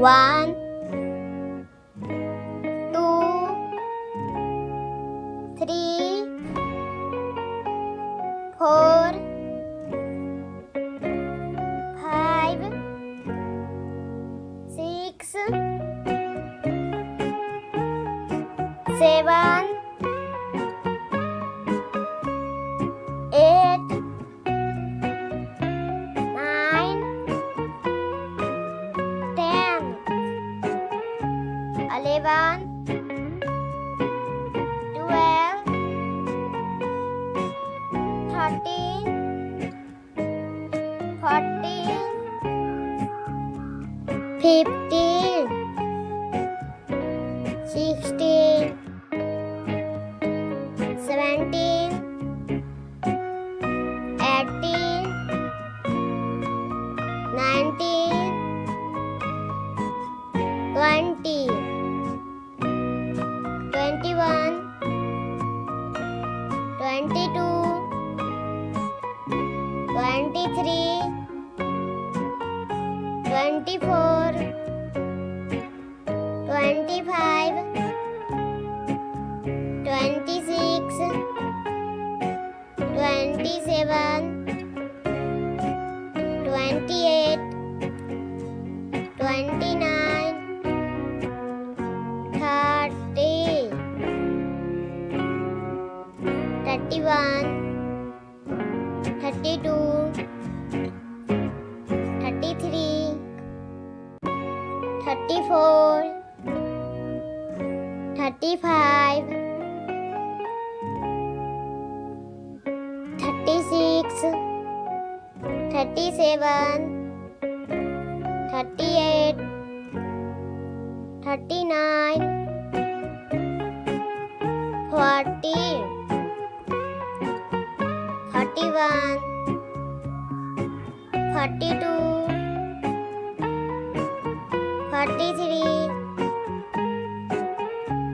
1, 2, 3, 4, 5, 6, 7, 8, 9, 10, 11, 12, 13, 14, 15, 16, 17, 18, 19, 20, 21, 22, 23, 24, 25, 26, 27, 28, 29, 30, 31, 32, 33, 34, 35, 36, 37, 38, 39, 40, 41, 42, 43,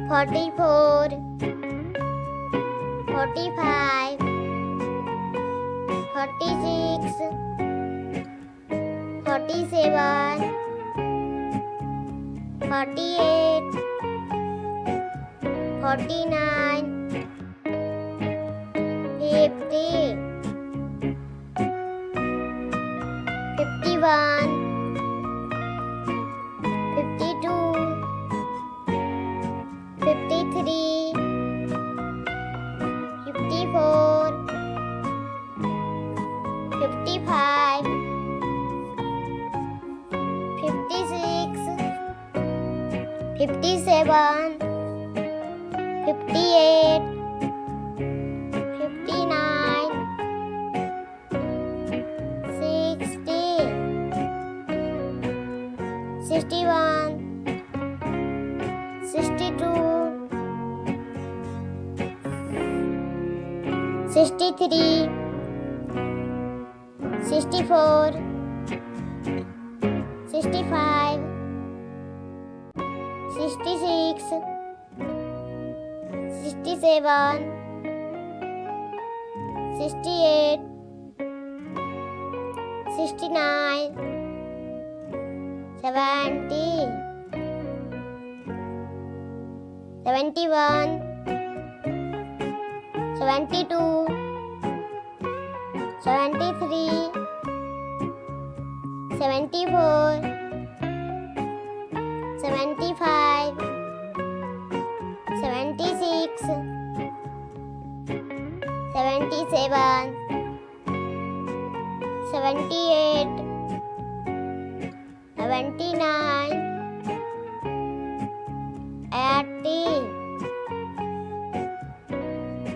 44, 45, 46, 47, 48, 49, 50, 51, 52, 53, 54, 55, 56, 57, 58, 59, 60, 61, 62, 63, 64, 65, 66, 67, 68, 69, 70, 71, 72, 73, 74, 75, 76, 77, 78, 79, 80,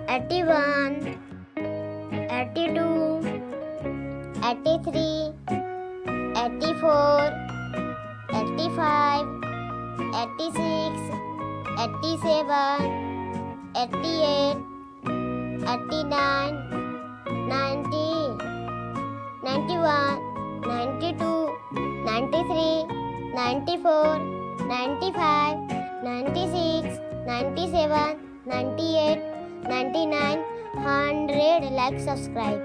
81, 82, 83, 84, 85, 86, 87, 88, 89, 90, 91, 92, 93, 94, 95, 96, 97, 98, 99, 100. Like, subscribe.